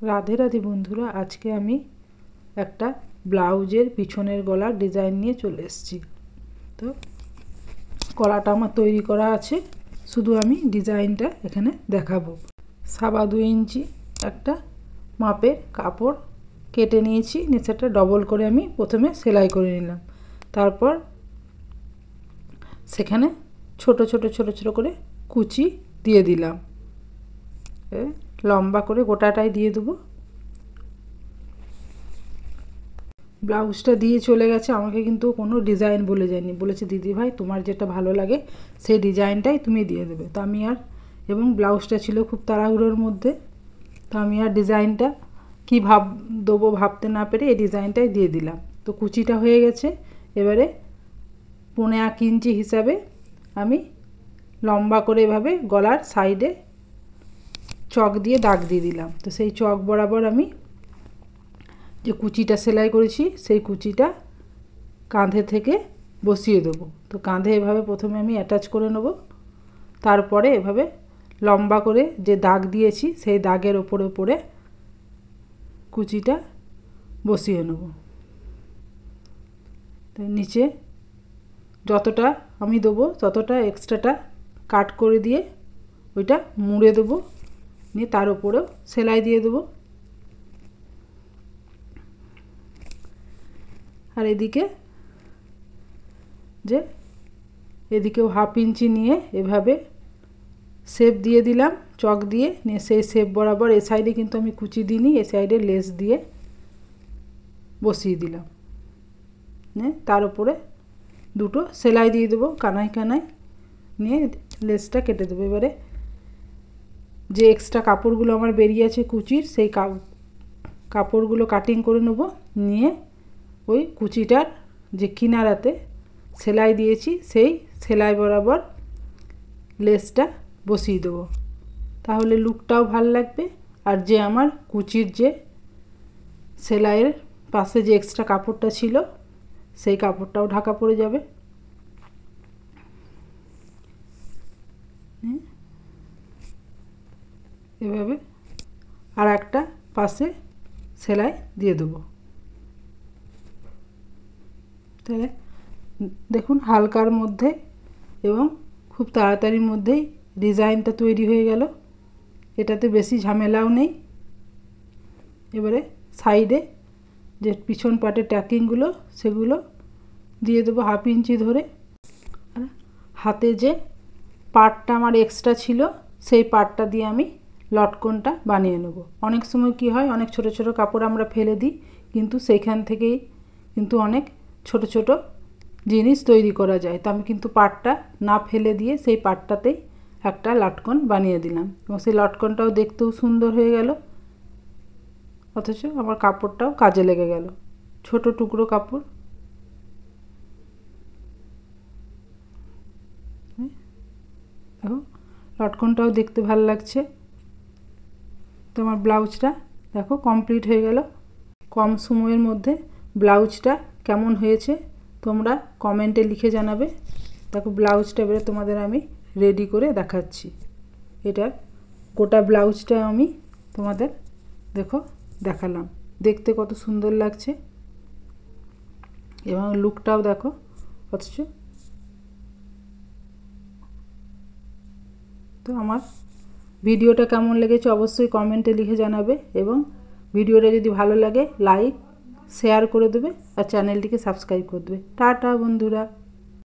রাধে রাধে বন্ধুরা, আজকে আমি একটা ব্লাউজের পিছনের গলার ডিজাইন নিয়ে চলে এসেছি। তো গলাটা আমার তৈরি করা আছে, শুধু আমি ডিজাইনটা এখানে দেখাবো। 2.25 ইঞ্চি একটা মাপের কাপড় কেটে নিয়েছি, নিচেটা ডবল করে আমি প্রথমে সেলাই করে নিলাম। তারপর সেখানে ছোট ছোট ছোট ছোট করে কুচি দিয়ে দিলাম, লম্বা করে গোটাটাই দিয়ে দেবো। ব্লাউজটা দিয়ে চলে গেছে, আমাকে কিন্তু কোনো ডিজাইন বলে যায়নি, বলেছে দিদি ভাই তোমার যেটা ভালো লাগে সেই ডিজাইনটাই তুমি দিয়ে দেবে। তো আমি আর, এবং ব্লাউজটা ছিল খুব তাড়াহুড়োর মধ্যে, তো আমি আর ডিজাইনটা কী দেবো ভাবতে না পেরে এই ডিজাইনটাই দিয়ে দিলাম। তো কুচিটা হয়ে গেছে, এবারে 1.25 ইঞ্চি হিসাবে আমি লম্বা করে এভাবে গলার সাইডে চক দিয়ে দাগ দিয়ে দিলাম। তো সেই চক বরাবর আমি যে কুচিটা সেলাই করেছি সেই কুচিটা কাঁধে থেকে বসিয়ে দেবো। তো কাঁধে এভাবে প্রথমে আমি অ্যাটাচ করে নেব, তারপরে এভাবে লম্বা করে যে দাগ দিয়েছি সেই দাগের ওপরে কুচিটা বসিয়ে নেব। তো নিচে যতটা আমি দেবো ততটা এক্সট্রাটা কাট করে দিয়ে ওইটা মুড়ে দেবো, নিয়ে তার উপরেও সেলাই দিয়ে দেবো। আর এদিকেও 1/2 ইঞ্চি নিয়ে এভাবে শেপ দিয়ে দিলাম চক দিয়ে, নিয়ে সেই শেপ বরাবর এই সাইডে কিন্তু আমি কুচি দিইনি, এই সাইডে লেস দিয়ে বসিয়ে দিলাম। তার উপরে দুটো সেলাই দিয়ে দেবো কানায় কানায়, নিয়ে লেসটা কেটে দেবো। এবারে যে এক্সট্রা কাপড়গুলো আমার বেরিয়ে আছে কুচির, সেই কাপড়গুলো কাটিং করে নেব, নিয়ে ওই কুচিটার যে কিনারাতে সেলাই দিয়েছি সেই সেলাই বরাবর লেসটা বসিয়ে দেবো। তাহলে লুকটাও ভাল লাগবে, আর যে আমার কুচির যে সেলাইয়ের পাশে যে এক্সট্রা কাপড়টা ছিল সেই কাপড়টাও ঢাকা পড়ে যাবে। এভাবে আর একটা পাশে সেলাই দিয়ে দেবো। তাহলে দেখুন হালকার মধ্যে এবং খুব তাড়াতাড়ির মধ্যেই ডিজাইনটা তৈরি হয়ে গেল, এটাতে বেশি ঝামেলাও নেই। এবারে সাইডে যে পিছন পাটের ট্যাকিংগুলো সেগুলো দিয়ে দেবো 1/2 ইঞ্চি ধরে। আর হাতে যে পাটটা আমার এক্সট্রা ছিল সেই পাটটা দিয়ে আমি লটকনটা বানিয়ে নেব। অনেক সময় কি হয়, অনেক ছোট ছোট কাপড় আমরা ফেলে দিই, কিন্তু সেইখান থেকেই কিন্তু অনেক ছোট ছোট জিনিস তৈরি করা যায়। তো আমি কিন্তু পাটটা না ফেলে দিয়ে সেই পাটটাতেই একটা লটকন বানিয়ে দিলাম, এবং সেই লটকনটাও দেখতেও সুন্দর হয়ে গেল, অথচ আমার কাপড়টাও কাজে লেগে গেল। ছোট টুকরো কাপড়, দেখো লটকনটাও দেখতে ভালো লাগছে। তো আমার ব্লাউজটা দেখো কমপ্লিট হয়ে গেল। কম সময়ের মধ্যে ব্লাউজটা কেমন হয়েছে তোমরা কমেন্টে লিখে জানাবে। দেখো ব্লাউজটা এবারে তোমাদের আমি রেডি করে দেখাচ্ছি। এটা গোটা ব্লাউজটা আমি তোমাদের দেখালাম, দেখতে কত সুন্দর লাগছে, এবং লুকটাও দেখো। অথচ তো আমার ভিডিওটা কেমন লেগেছে অবশ্যই কমেন্টে লিখে জানাবে, এবং ভিডিওটা যদি ভালো লাগে লাইক শেয়ার করে দেবে, আর চ্যানেলটিকে সাবস্ক্রাইব করে দেবে। টাটা বন্ধুরা।